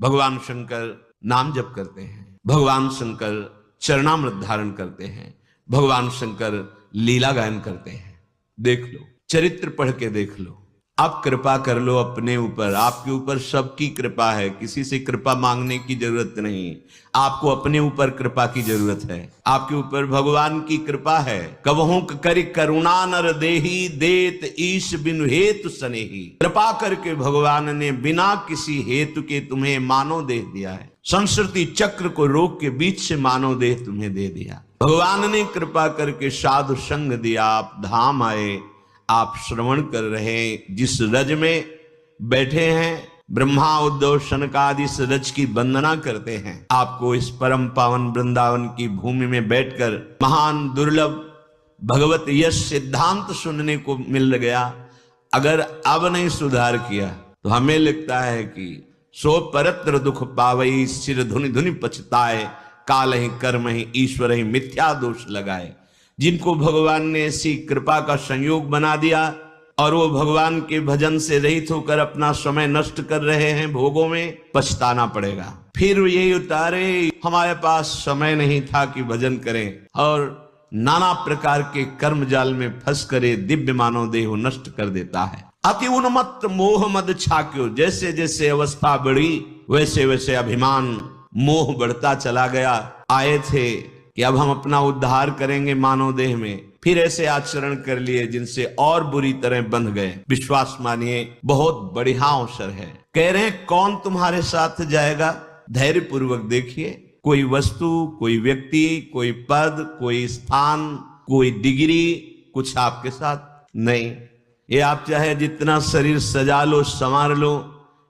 भगवान शंकर नाम जप करते हैं, भगवान शंकर चरणामृत धारण करते हैं, भगवान शंकर लीला गायन करते हैं। देख लो, चरित्र पढ़ के देख लो। आप कृपा कर लो अपने ऊपर, आपके ऊपर सबकी कृपा है, किसी से कृपा मांगने की जरूरत नहीं। आपको अपने ऊपर कृपा की जरूरत है, आपके ऊपर भगवान की कृपा है। कबहू करि करुणा नर देही, देत ईश बिनु हेतु सनेही। कृपा करके भगवान ने बिना किसी हेतु के तुम्हें मानव देह दिया है। संस्कृति चक्र को रोक के बीच से मानव देह तुम्हें दे दिया। भगवान ने कृपा करके साधु संग दिया, आप धाम आए, आप श्रवण कर रहे हैं। जिस रज में बैठे हैं, ब्रह्मा उद्धव शनकादि इस रज की वंदना करते हैं। आपको इस परम पावन वृंदावन की भूमि में बैठकर महान दुर्लभ भगवत यश सिद्धांत सुनने को मिल गया। अगर अब नहीं सुधार किया तो हमें लगता है कि सो परत्र दुख पावई, सिर धुनि धुनि पछताए, काल ही कर्म ही ईश्वर ही मिथ्या दोष लगाए। जिनको भगवान ने ऐसी कृपा का संयोग बना दिया और वो भगवान के भजन से रहित होकर अपना समय नष्ट कर रहे हैं भोगों में, पछताना पड़ेगा। फिर यही उतारे हमारे पास समय नहीं था कि भजन करें, और नाना प्रकार के कर्म जाल में फंस करे दिव्य मानव देह नष्ट कर देता है। अति उन्मत्त मोह मद छाक्यो, जैसे जैसे अवस्था बढ़ी वैसे वैसे अभिमान मोह बढ़ता चला गया। आए थे कि अब हम अपना उद्धार करेंगे मानव देह में, फिर ऐसे आचरण कर लिए जिनसे और बुरी तरह बंध गए। विश्वास मानिए, बहुत बढ़िया अवसर है। कह रहे हैं कौन तुम्हारे साथ जाएगा? धैर्य पूर्वक देखिए। कोई वस्तु, कोई व्यक्ति, कोई पद, कोई स्थान, कोई डिग्री कुछ आपके साथ नहीं। ये आप चाहे जितना शरीर सजा लो, संवार लो,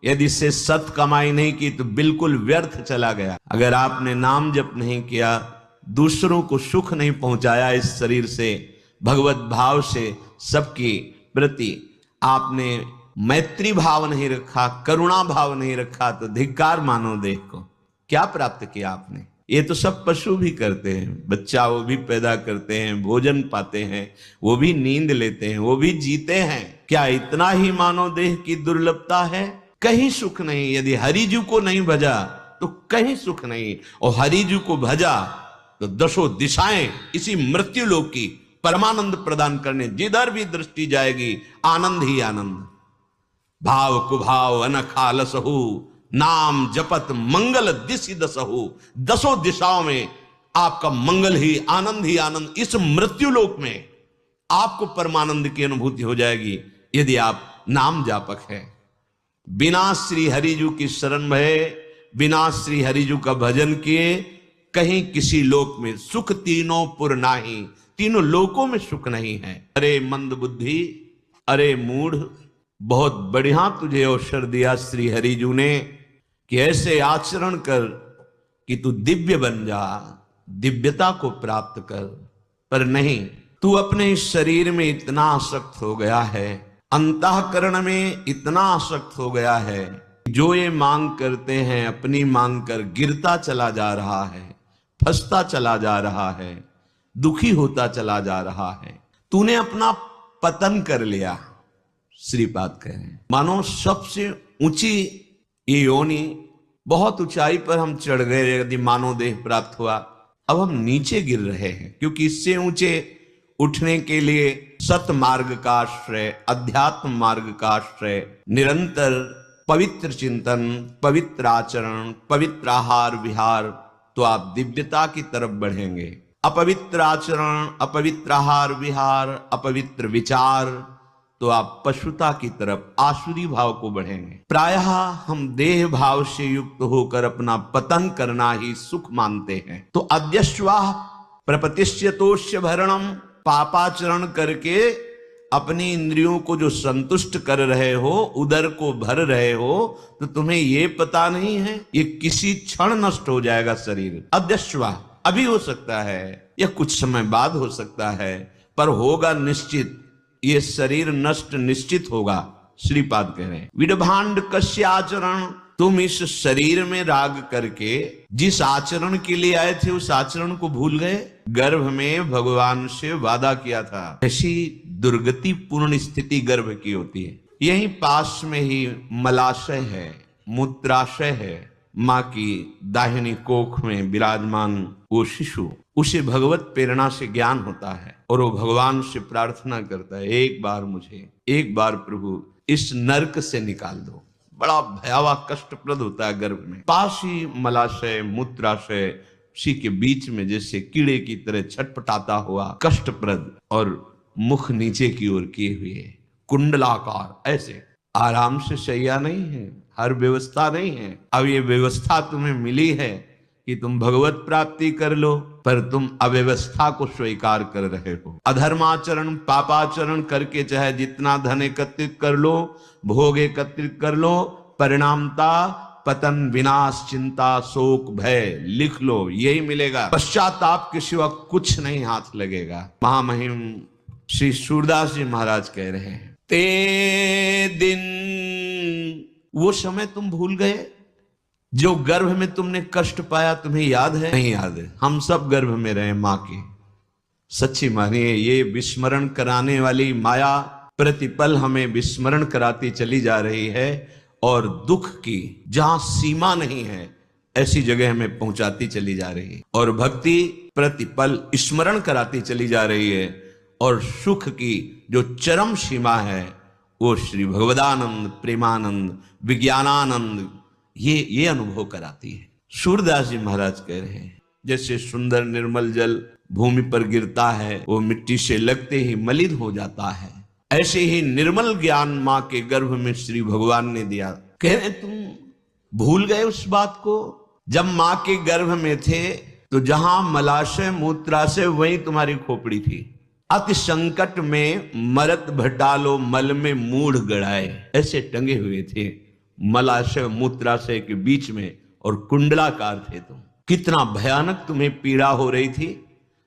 यदि इससे सत कमाई नहीं की तो बिल्कुल व्यर्थ चला गया। अगर आपने नाम जप नहीं किया, दूसरों को सुख नहीं पहुंचाया इस शरीर से, भगवत भाव से सबके प्रति आपने मैत्री भाव नहीं रखा, करुणा भाव नहीं रखा, तो धिक्कार मानव देह को। क्या प्राप्त किया आपने? ये तो सब पशु भी करते हैं। बच्चा वो भी पैदा करते हैं, भोजन पाते हैं, वो भी नींद लेते हैं, वो भी जीते हैं। क्या इतना ही मानव देह की दुर्लभता है? कहीं सुख नहीं। यदि हरिजू को नहीं भजा तो कहीं सुख नहीं, और हरिजू को भजा तो दशों दिशाएं इसी मृत्यु लोक की परमानंद प्रदान करने, जिधर भी दृष्टि जाएगी आनंद ही आनंद। भाव कुभाव अनखा लसहु, नाम जपत मंगल दिशि दसहु। दसों दिशाओं में आपका मंगल ही आनंद। इस मृत्यु लोक में आपको परमानंद की अनुभूति हो जाएगी यदि आप नाम जापक है। बिना श्री हरिजू की शरण भये, बिना श्री हरिजू का भजन किए कहीं किसी लोक में सुख तीनों पुर नाही, तीनों लोकों में सुख नहीं है। अरे मंद बुद्धि, अरे मूढ़, बहुत बढ़िया तुझे अवसर दिया श्री हरिजू ने कि ऐसे आचरण कर कि तू दिव्य बन जा, दिव्यता को प्राप्त कर। पर नहीं, तू अपने शरीर में इतना आसक्त हो गया है, अंतःकरण में इतना आसक्त हो गया है, जो ये मांग करते हैं अपनी मांग कर गिरता चला जा रहा है, फंसता चला जा रहा है, दुखी होता चला जा रहा है। तूने अपना पतन कर लिया। श्रीपाद कह रहे हैं मानो सबसे ऊंची ये योनि, बहुत ऊंचाई पर हम चढ़ गए यदि मानव देह प्राप्त हुआ। अब हम नीचे गिर रहे हैं, क्योंकि इससे ऊंचे उठने के लिए सत मार्ग का आश्रय, अध्यात्म मार्ग का आश्रय, निरंतर पवित्र चिंतन, पवित्र आचरण, पवित्र आहार विहार, तो आप दिव्यता की तरफ बढ़ेंगे। अपवित्र आचरण, अपवित्र आहार विहार, अपवित्र विचार, तो आप पशुता की तरफ, आसुरी भाव को बढ़ेंगे। प्रायः हम देह भाव से युक्त होकर अपना पतन करना ही सुख मानते हैं। तो अद्यश्वाह प्रपतिष्यतोष्य भरणम, पापाचरण करके अपनी इंद्रियों को जो संतुष्ट कर रहे हो, उदर को भर रहे हो, तो तुम्हें ये पता नहीं है ये किसी क्षण नष्ट हो जाएगा शरीर। अद्यश्वा, अभी हो सकता है या कुछ समय बाद हो सकता है, पर होगा निश्चित। ये शरीर नष्ट निश्चित होगा। श्रीपाद कह रहे हैं विडभांड कस्य आचरण, तुम इस शरीर में राग करके जिस आचरण के लिए आए थे उस आचरण को भूल गए। गर्भ में भगवान से वादा किया था। ऐसी दुर्गति पूर्ण स्थिति गर्भ की होती है। यहीं पास में ही मलाशय है, मूत्राशय है, माँ की दाहिनी कोख में विराजमान वो शिशु, उसे भगवत प्रेरणा से ज्ञान होता है और वो भगवान से प्रार्थना करता है, एक बार प्रभु इस नरक से निकाल दो। बड़ा भयावह कष्टप्रद होता है गर्भ में। पास ही मलाशय मूत्राशय उसी के बीच में जैसे कीड़े की तरह छटपटाता हुआ कष्टप्रद, और मुख नीचे की ओर किए हुए कुंडलाकार, ऐसे आराम से शैया नहीं है, हर व्यवस्था नहीं है। अब ये व्यवस्था तुम्हें मिली है कि तुम भगवत प्राप्ति कर लो, पर तुम अव्यवस्था को स्वीकार कर रहे हो। अधर्माचरण पापाचरण करके चाहे जितना धन एकत्रित कर लो, भोग एकत्रित कर लो, परिणामता पतन, विनाश, चिंता, शोक, भय, लिख लो, यही मिलेगा। पश्चाताप के सिवा कुछ नहीं हाथ लगेगा। महामहिम श्री सूरदास जी महाराज कह रहे हैं, ते दिन वो समय तुम भूल गए जो गर्भ में तुमने कष्ट पाया, तुम्हें याद है? नहीं याद है। हम सब गर्भ में रहे मां के। सच्ची मानिए, ये विस्मरण कराने वाली माया प्रतिपल हमें विस्मरण कराती चली जा रही है, और दुख की जहां सीमा नहीं है ऐसी जगह हमें पहुंचाती चली जा रही है, और भक्ति प्रतिपल स्मरण कराती चली जा रही है, और सुख की जो चरम सीमा है वो श्री भगवदानंद, प्रेमानंद, विज्ञानानंद ये अनुभव कराती है। सूरदास जी महाराज कह रहे हैं, जैसे सुंदर निर्मल जल भूमि पर गिरता है, वो मिट्टी से लगते ही मलिन हो जाता है, ऐसे ही निर्मल ज्ञान मां के गर्भ में श्री भगवान ने दिया। कह रहे तुम भूल गए उस बात को? जब मां के गर्भ में थे तो जहां मलाशय मूत्राशय वहीं तुम्हारी खोपड़ी थी। अति संकट में मरत भटालो मल में मूढ़ गड़ाए, ऐसे टंगे हुए थे मलाशय मूत्राशय के बीच में, और कुंडलाकार थे तुम। कितना भयानक तुम्हें पीड़ा हो रही थी,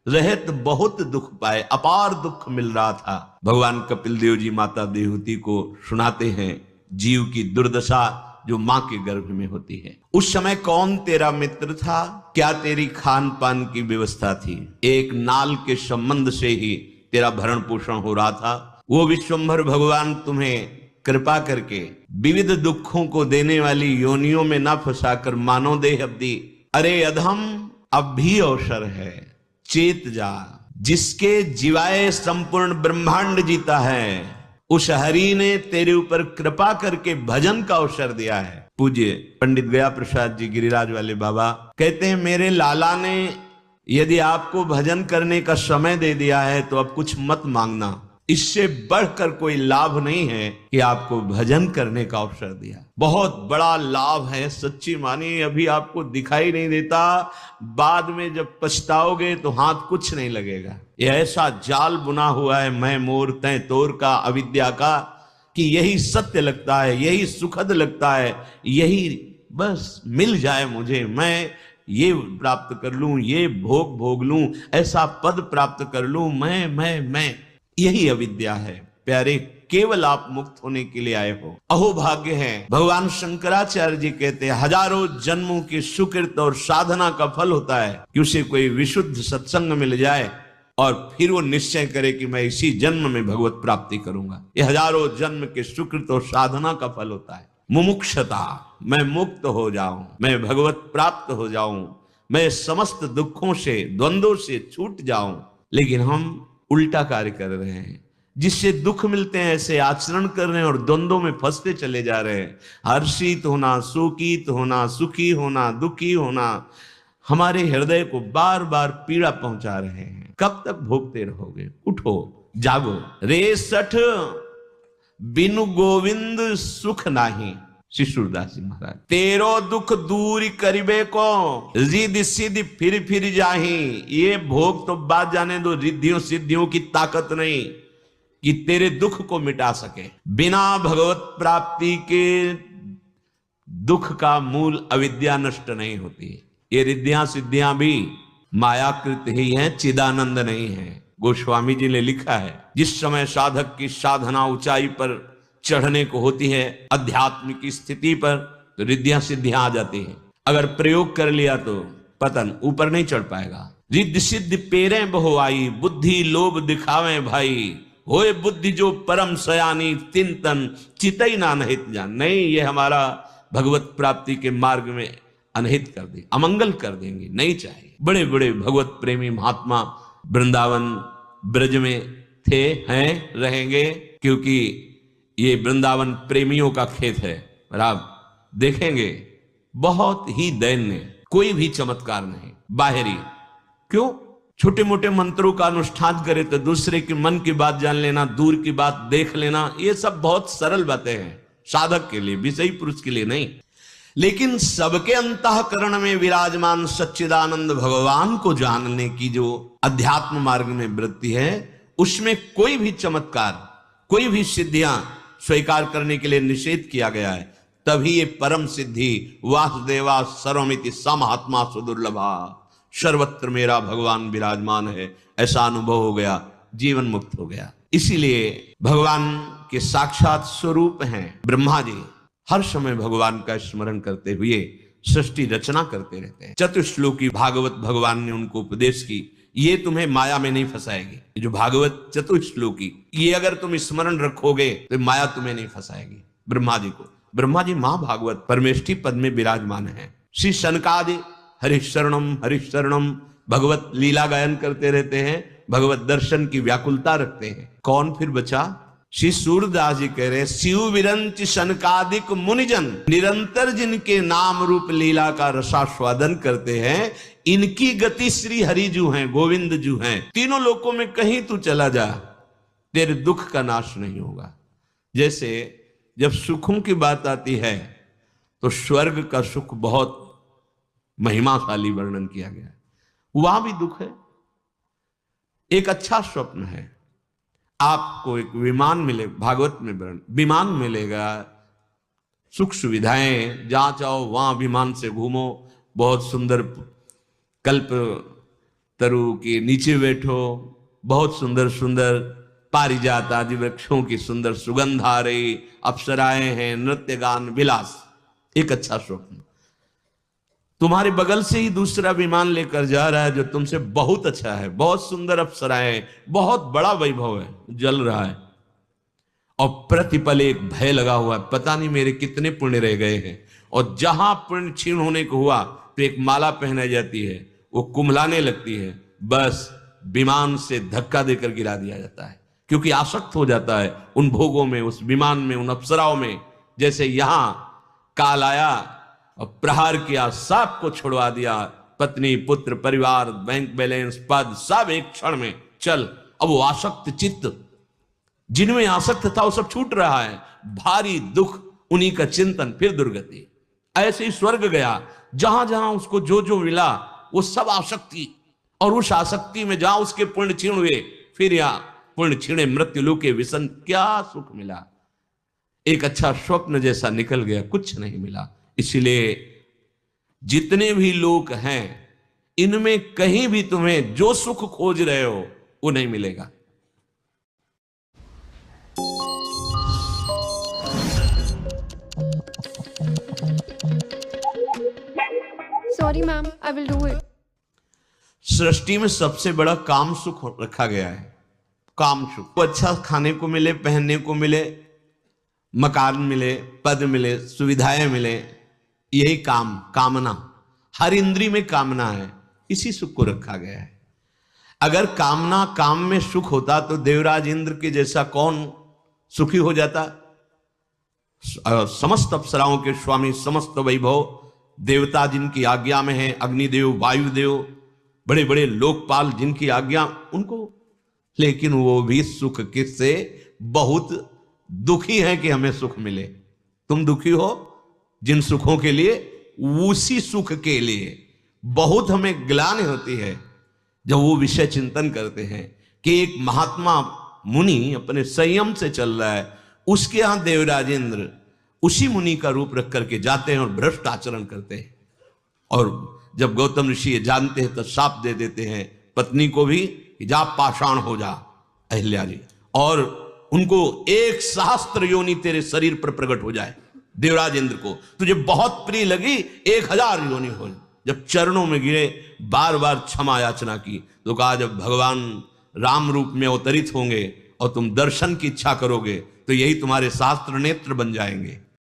रहत बहुत दुख पाए, अपार दुख मिल रहा था। भगवान कपिल देव जी माता देवहूति को सुनाते हैं जीव की दुर्दशा जो मां के गर्भ में होती है। उस समय कौन तेरा मित्र था, क्या तेरी खान पान की व्यवस्था थी? एक नाल के संबंध से ही तेरा भरण पोषण हो रहा था। वो विश्वंभर भगवान तुम्हें कृपा करके विविध दुखों को देने वाली योनियों में न फंसाकर मानव देह दी। अरे अधम, अब भी अवसर है, चेत जा। जिसके जीवाए संपूर्ण ब्रह्मांड जीता है, उस हरि ने तेरे ऊपर कृपा करके भजन का अवसर दिया है। पूज्य पंडित गया प्रसाद जी गिरिराज वाले बाबा कहते हैं, मेरे लाला ने यदि आपको भजन करने का समय दे दिया है तो अब कुछ मत मांगना, इससे बढ़कर कोई लाभ नहीं है कि आपको भजन करने का अवसर दिया। बहुत बड़ा लाभ है, सच्ची मानिए। अभी आपको दिखाई नहीं देता, बाद में जब पछताओगे तो हाथ कुछ नहीं लगेगा। ये ऐसा जाल बुना हुआ है मैं मोर तय तोर का, अविद्या का, कि यही सत्य लगता है, यही सुखद लगता है, यही बस मिल जाए मुझे, मैं ये प्राप्त कर लूं, ये भोग भोग लूं, ऐसा पद प्राप्त कर लूं, मैं यही अविद्या है। प्यारे, केवल आप मुक्त होने के लिए आए हो, अहो भाग्य है। भगवान शंकराचार्य जी कहते हैं, हजारों जन्मों की सुकृत और साधना का फल होता है कि उसे कोई विशुद्ध सत्संग मिल जाए और फिर वो निश्चय करे कि मैं इसी जन्म में भगवत प्राप्ति करूंगा। ये हजारों जन्म के सुकृत और साधना का फल होता है। मुमुक्षता, मैं मुक्त हो जाऊं, मैं भगवत प्राप्त हो जाऊं, मैं समस्त दुखों से, द्वंद्वों से छूट जाऊं। लेकिन हम उल्टा कार्य कर रहे हैं, जिससे दुख मिलते हैं ऐसे आचरण कर रहे हैं और द्वंद्वों में फंसते चले जा रहे हैं। हर्षित होना, शोकित होना, सुखी होना, दुखी होना हमारे हृदय को बार बार पीड़ा पहुंचा रहे हैं। कब तक भोगते रहोगे? उठो, जागो। रे सठ बिनु गोविंद सुख नाही, श्री सूरदास जी महाराज। तेरो दुख दूर करिबे को, रिद्धि सिद्धि फिर जाही। ये भोग तो बात जाने दो, रिद्धियों सिद्धियों की ताकत नहीं कि तेरे दुख को मिटा सके। बिना भगवत प्राप्ति के दुख का मूल अविद्या नष्ट नहीं होती। ये रिद्धियां सिद्धियां भी मायाकृत ही हैं, चिदानंद नहीं है। गोस्वामी जी ने लिखा है, जिस समय साधक की साधना ऊंचाई पर चढ़ने को होती है, आध्यात्मिक स्थिति पर, तो रिद्धियां सिद्धियां आ जाती हैं। अगर प्रयोग कर लिया तो पतन, ऊपर नहीं चढ़ पाएगा। रिद्धि सिद्धि पेरे बहु आई, बुद्धि लोभ दिखावे भाई। होए बुद्धि जो परम सयानी, तिन तन चितई ना नहित जान। नहीं, ये हमारा भगवत प्राप्ति के मार्ग में अनहित कर देंगे, अमंगल कर देंगे, नहीं चाहिए। बड़े बड़े भगवत प्रेमी महात्मा वृंदावन ब्रज में थे, हैं, रहेंगे, क्योंकि ये वृंदावन प्रेमियों का खेत है। और आप देखेंगे बहुत ही दैन्य, कोई भी चमत्कार नहीं, बाहरी। क्यों? छोटे मोटे मंत्रों का अनुष्ठान करे तो दूसरे के मन की बात जान लेना, दूर की बात देख लेना, ये सब बहुत सरल बातें हैं साधक के लिए, विषयी पुरुष के लिए नहीं। लेकिन सबके अंतःकरण में विराजमान सच्चिदानंद भगवान को जानने की जो अध्यात्म मार्ग में वृत्ति है, उसमें कोई भी चमत्कार, कोई भी सिद्धियां स्वीकार करने के लिए निषेध किया गया है। तभी ये परम सिद्धि वासुदेवा सर्वमिति समहात्मा सुदुर्लभा, सर्वत्र मेरा भगवान विराजमान है, ऐसा अनुभव हो गया, जीवन मुक्त हो गया। इसीलिए भगवान के साक्षात स्वरूप हैं ब्रह्मा जी, हर समय भगवान का स्मरण करते हुए सृष्टि रचना करते रहते हैं। चतुश्लोकी भागवत भगवान ने उनको उपदेश की, ये तुम्हें माया में नहीं फंसाएगी। जो भागवत चतुश्लोकी, ये अगर तुम स्मरण रखोगे तो माया तुम्हें नहीं फंसाएगी। ब्रह्मा जी को, ब्रह्मा जी मां भागवत परमेष्ठी पद में विराजमान है। श्री शनकादि हरिशरणम भगवत लीला गायन करते रहते हैं, भगवत दर्शन की व्याकुलता रखते हैं। कौन फिर बचा? श्री सूरदास जी कह रहे, शिव विरंच शनकादिक मुनिजन निरंतर जिनके नाम रूप लीला का रसास्वादन करते हैं, इनकी गति श्री हरि जू हैं, गोविंद जू हैं। तीनों लोकों में कहीं तू चला जा, तेरे दुख का नाश नहीं होगा। जैसे जब सुखों की बात आती है तो स्वर्ग का सुख बहुत महिमाशाली वर्णन किया गया है, वहां भी दुख है। एक अच्छा स्वप्न है, आपको एक विमान मिले, भागवत में विमान मिलेगा, सुख सुविधाएं, जहां चाहो वहां विमान से घूमो, बहुत सुंदर कल्प तरु के नीचे बैठो, बहुत सुंदर सुंदर पारिजात आदि वृक्षों की सुंदर सुगंध आ रही, अप्सराएं हैं, नृत्य गान विलास। एक अच्छा स्वप्न। तुम्हारे बगल से ही दूसरा विमान लेकर जा रहा है जो तुमसे बहुत अच्छा है, बहुत सुंदर अप्सराएं, बहुत बड़ा वैभव है, जल रहा है, और प्रतिपल एक भय लगा हुआ है, पता नहीं मेरे कितने पुण्य रह गए हैं। और जहां पुण्य क्षीण होने को हुआ तो एक माला पहनाई जाती है, वो कुम्हलाने लगती है, बस विमान से धक्का देकर गिरा दिया जाता है, क्योंकि आसक्त हो जाता है उन भोगों में, उस विमान में, उन अप्सराओं में। जैसे यहां काल आया और प्रहार किया, सबको छुड़वा दिया, पत्नी पुत्र परिवार बैंक बैलेंस पद सब एक क्षण में चल। अब वो आसक्त चित्त, जिनमें आसक्त था, वो सब छूट रहा है, भारी दुख, उन्हीं का चिंतन, फिर दुर्गति। ऐसे ही स्वर्ग गया, जहां जहां उसको जो जो मिला वो सब आसक्ति, और उस आसक्ति में जहां उसके पुण्य क्षीण हुए, फिर यहां पुण्य क्षीणे मृत्यु लोके विसन, क्या सुख मिला? एक अच्छा स्वप्न जैसा निकल गया, कुछ नहीं मिला। इसलिए जितने भी लोग हैं, इनमें कहीं भी तुम्हें जो सुख खोज रहे हो वो नहीं मिलेगा। Sorry ma'am, I will do it. सृष्टि में सबसे बड़ा काम सुख रखा गया है। काम सुख, अच्छा खाने को मिले, पहनने को मिले, मकान मिले, पद मिले, सुविधाएं मिले, यही काम, कामना, हर इंद्री में कामना है, इसी सुख को रखा गया है। अगर कामना, काम में सुख होता तो देवराज इंद्र के जैसा कौन सुखी हो जाता? समस्त अप्सराओं के स्वामी, समस्त वैभव, देवता जिनकी आज्ञा में है, अग्निदेव, वायुदेव, बड़े बड़े लोकपाल जिनकी आज्ञा उनको, लेकिन वो भी सुख किससे? बहुत दुखी है कि हमें सुख मिले। तुम दुखी हो जिन सुखों के लिए, उसी सुख के लिए बहुत हमें ग्लानि होती है जब वो विषय चिंतन करते हैं कि एक महात्मा मुनि अपने संयम से चल रहा है, उसके यहां देवराजेंद्र उसी मुनि का रूप रख करके जाते हैं और भ्रष्ट आचरण करते हैं। और जब गौतम ऋषि ये जानते हैं तो शाप दे देते हैं पत्नी को भी कि जा पाषाण हो जा अहिल्या जी, और उनको एक सहस्त्र योनि तेरे शरीर पर प्रकट हो जाए। देवराजेंद्र को तुझे बहुत प्रिय लगी, 1000 योनि हो। जब चरणों में गिरे, बार बार क्षमा याचना की, तो कहा जब भगवान राम रूप में अवतरित होंगे और तुम दर्शन की इच्छा करोगे तो यही तुम्हारे शास्त्र नेत्र बन जाएंगे।